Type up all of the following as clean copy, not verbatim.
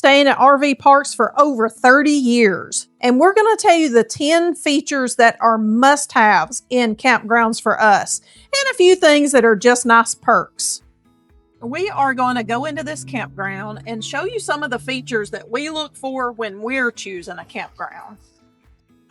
staying at RV parks for over 30 years, and we're going to tell you the 10 features that are must-haves in campgrounds for us, and a few things that are just nice perks. We are going to go into this campground and show you some of the features that we look for when we're choosing a campground.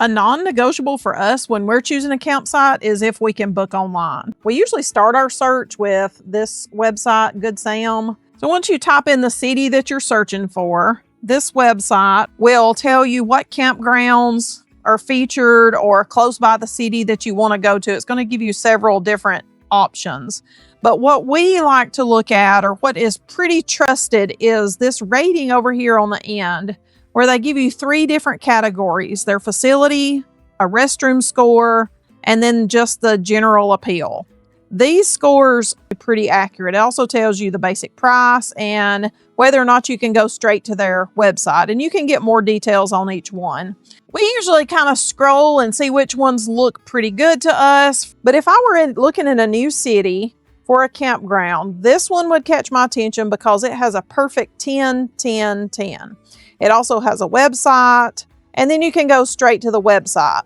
A non-negotiable for us when we're choosing a campsite is if we can book online. We usually start our search with this website, Good Sam. So once you type in the city that you're searching for, this website will tell you what campgrounds are featured or close by the city that you want to go to. It's going to give you several different options. But what we like to look at, or what is pretty trusted, is this rating over here on the end, where they give you 3 different categories: their facility, a restroom score, and then just the general appeal. These scores are pretty accurate. It also tells you the basic price and whether or not you can go straight to their website, and you can get more details on each one. We usually kind of scroll and see which ones look pretty good to us, but if I were looking in a new city for a campground, this one would catch my attention because it has a perfect 10, 10, 10. It also has a website, and then you can go straight to the website.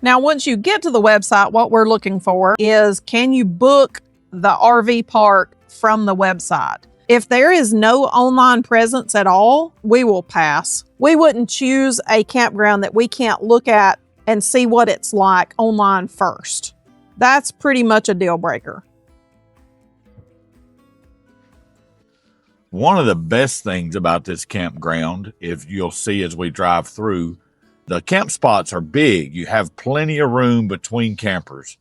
Now, once you get to the website, what we're looking for is, can you book the RV park from the website? If there is no online presence at all, we will pass. We wouldn't choose a campground that we can't look at and see what it's like online first. That's pretty much a deal breaker. One of the best things about this campground, if you'll see as we drive through, the camp spots are big. You have plenty of room between campers.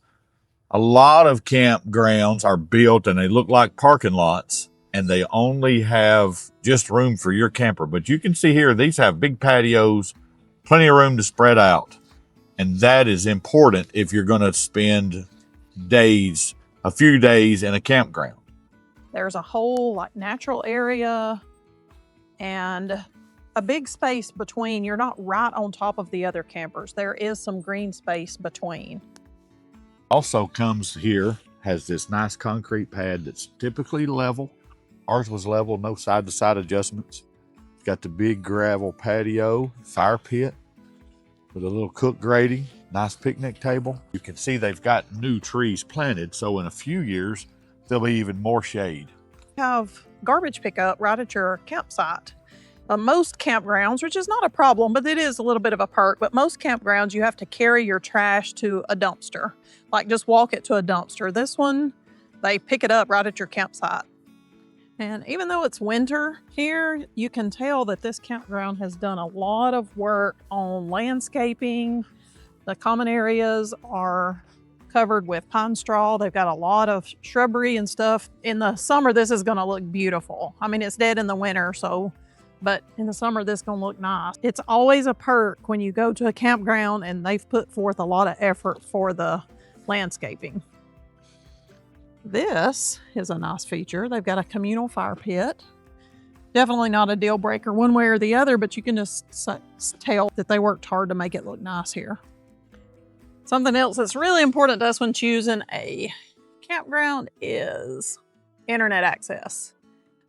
A lot of campgrounds are built and they look like parking lots, and they only have just room for your camper. But you can see here, these have big patios, plenty of room to spread out. And that is important if you're going to spend a few days in a campground. There's a whole natural area and a big space between. You're not right on top of the other campers. There is some green space between. Also comes here, has this nice concrete pad that's typically level. Ours was level, no side-to-side adjustments. It's got the big gravel patio, fire pit with a little cook grating, nice picnic table. You can see they've got new trees planted, so in a few years, there'll be even more shade. You have garbage pickup right at your campsite. Most campgrounds, which is not a problem, but it is a little bit of a perk, but most campgrounds, you have to carry your trash to a dumpster. Like, just walk it to a dumpster. This one, they pick it up right at your campsite. And even though it's winter here, you can tell that this campground has done a lot of work on landscaping. The common areas are covered with pine straw. They've got a lot of shrubbery and stuff. In the summer, this is going to look beautiful. I mean, it's dead in the winter, but in the summer, this is going to look nice. It's always a perk when you go to a campground and they've put forth a lot of effort for the landscaping. This is a nice feature. They've got a communal fire pit. Definitely not a deal breaker one way or the other, but you can just tell that they worked hard to make it look nice here. Something else that's really important to us when choosing a campground is internet access.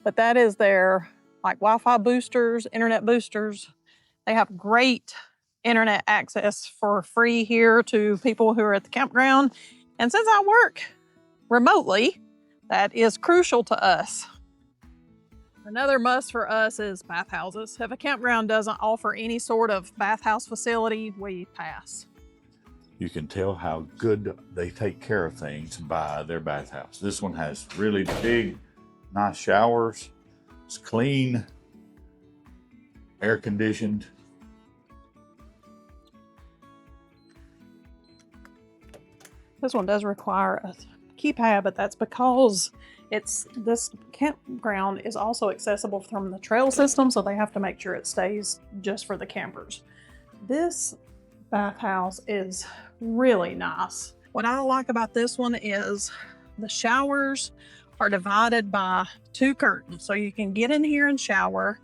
But that is their Wi-Fi boosters, internet boosters. They have great internet access for free here to people who are at the campground. And since I work remotely, that is crucial to us. Another must for us is bathhouses. If a campground doesn't offer any sort of bathhouse facility, we pass. You can tell how good they take care of things by their bathhouse. This one has really big, nice showers. It's clean, air conditioned. This one does require a keypad, but that's because this campground is also accessible from the trail system, so they have to make sure it stays just for the campers. This bathhouse is really nice. What I like about this one is the showers are divided by 2 curtains, so you can get in here and shower,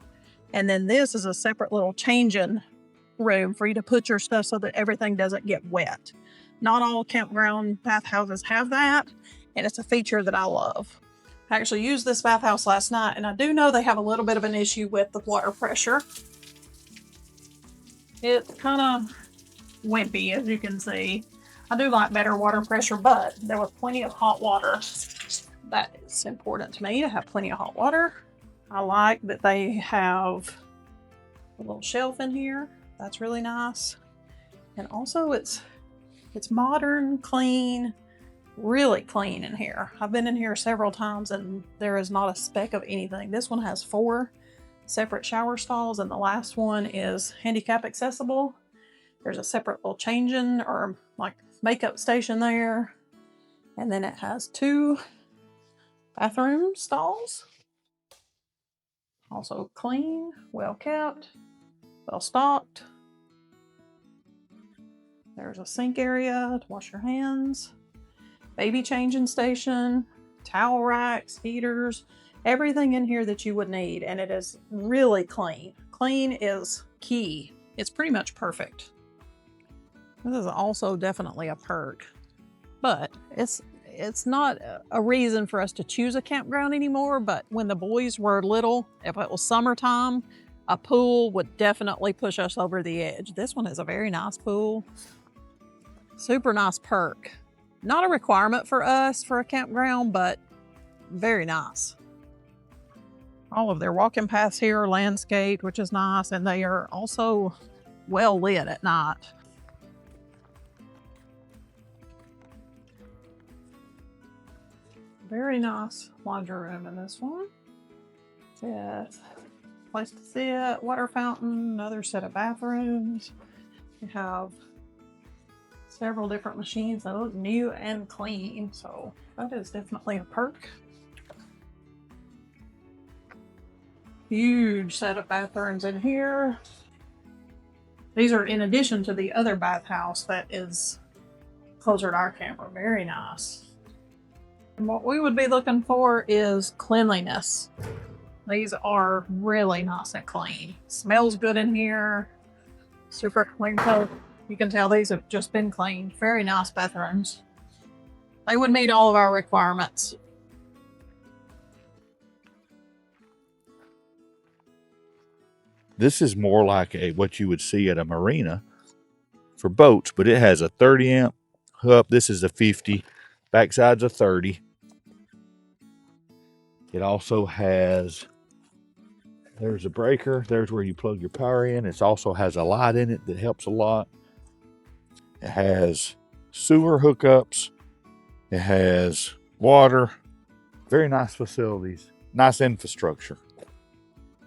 and then this is a separate little changing room for you to put your stuff so that everything doesn't get wet. Not all campground bathhouses have that, and it's a feature that I love. I actually used this bathhouse last night, and I do know they have a little bit of an issue with the water pressure. It's kind of wimpy, as you can see. I do like better water pressure, but there was plenty of hot water. That is important to me, to have plenty of hot water. I like that they have a little shelf in here. That's really nice. And also it's modern, clean, really clean in here. I've been in here several times and there is not a speck of anything. This one has 4 separate shower stalls, and the last one is handicap accessible. There's a separate little changing or like makeup station there. And then it has 2 bathroom stalls. Also clean, well kept, well stocked. There's a sink area to wash your hands, baby changing station, towel racks, heaters, everything in here that you would need. And it is really clean. Clean is key. It's pretty much perfect. This is also definitely a perk, but it's not a reason for us to choose a campground anymore. But when the boys were little, if it was summertime, a pool would definitely push us over the edge. This one is a very nice pool. Super nice perk. Not a requirement for us for a campground, but very nice. All of their walking paths here are landscaped, which is nice, and they are also well lit at night. Very nice laundry room in this one. Yes, place to sit, water fountain, another set of bathrooms. You have several different machines that look new and clean, so that is definitely a perk. Huge set of bathrooms in here. These are in addition to the other bathhouse that is closer to our camper. Very nice. And what we would be looking for is cleanliness. These are really nice and clean. Smells good in here. Super clean. So you can tell these have just been cleaned. Very nice bathrooms. They would meet all of our requirements. This is more like what you would see at a marina for boats, but it has a 30 amp hookup. This is a 50. Backside's a 30. It also has, there's a breaker. There's where you plug your power in. It also has a light in it that helps a lot. It has sewer hookups. It has water. Very nice facilities. Nice infrastructure.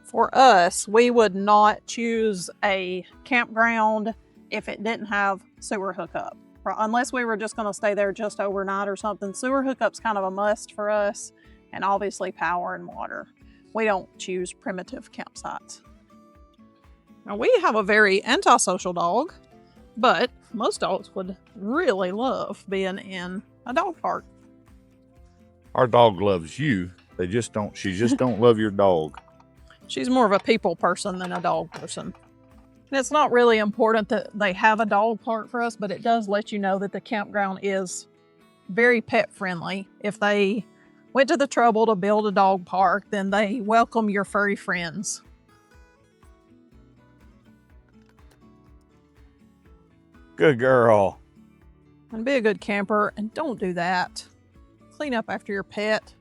For us, we would not choose a campground if it didn't have sewer hookup. Unless we were just going to stay there just overnight or something. Sewer hookup's kind of a must for us. And obviously power and water. We don't choose primitive campsites. Now we have a very antisocial dog, but most dogs would really love being in a dog park. Our dog loves you. She just don't love your dog. She's more of a people person than a dog person. And it's not really important that they have a dog park for us, but it does let you know that the campground is very pet friendly. If they went to the trouble to build a dog park, then they welcome your furry friends. Good girl. And be a good camper and don't do that. Clean up after your pet.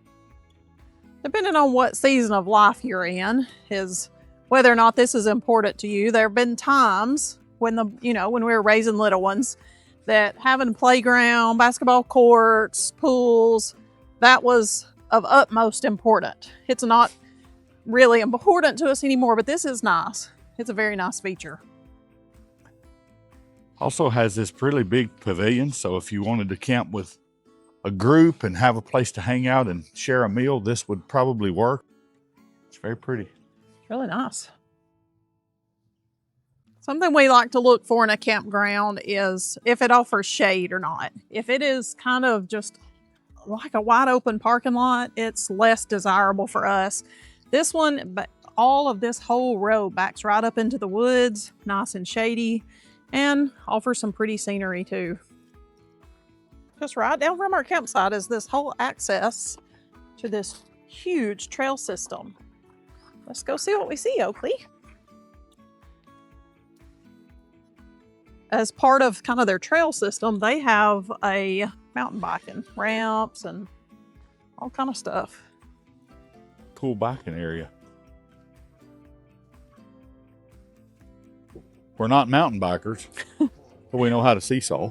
Depending on what season of life you're in is whether or not this is important to you. There have been times when when we were raising little ones that having a playground, basketball courts, pools, that was of utmost importance. It's not really important to us anymore, but this is nice. It's a very nice feature. Also has this really big pavilion, so if you wanted to camp with a group and have a place to hang out and share a meal, this would probably work. It's very pretty. It's really nice. Something we like to look for in a campground is if it offers shade or not. If it is kind of just like a wide open parking lot, it's less desirable for us. This one, but all of this whole row backs right up into the woods, nice and shady, and offers some pretty scenery too. Just right down from our campsite is this whole access to this huge trail system. Let's go see what we see, Oakley. As part of kind of their trail system, they have a mountain biking ramps and all kind of stuff. Cool biking area. We're not mountain bikers, but we know how to seesaw.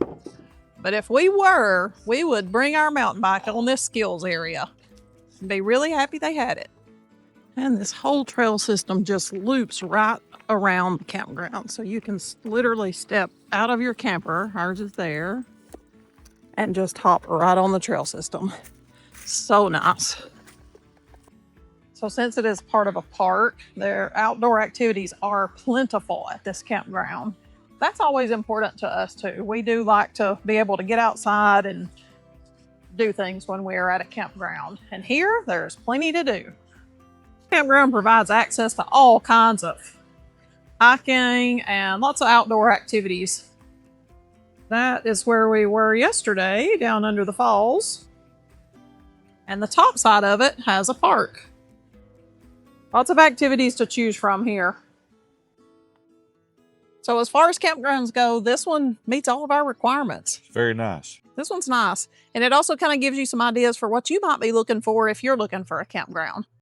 But if we were, we would bring our mountain bike on this skills area and be really happy they had it. And this whole trail system just loops right around the campground. So you can literally step out of your camper, ours is there, and just hop right on the trail system. So nice. So since it is part of a park, their outdoor activities are plentiful at this campground. That's always important to us too. We do like to be able to get outside and do things when we are at a campground. And here, there's plenty to do. Campground provides access to all kinds of hiking and lots of outdoor activities. That is where we were yesterday, down under the falls. And the top side of it has a park. Lots of activities to choose from here. So as far as campgrounds go, this one meets all of our requirements. Very nice. This one's nice. And it also kind of gives you some ideas for what you might be looking for if you're looking for a campground.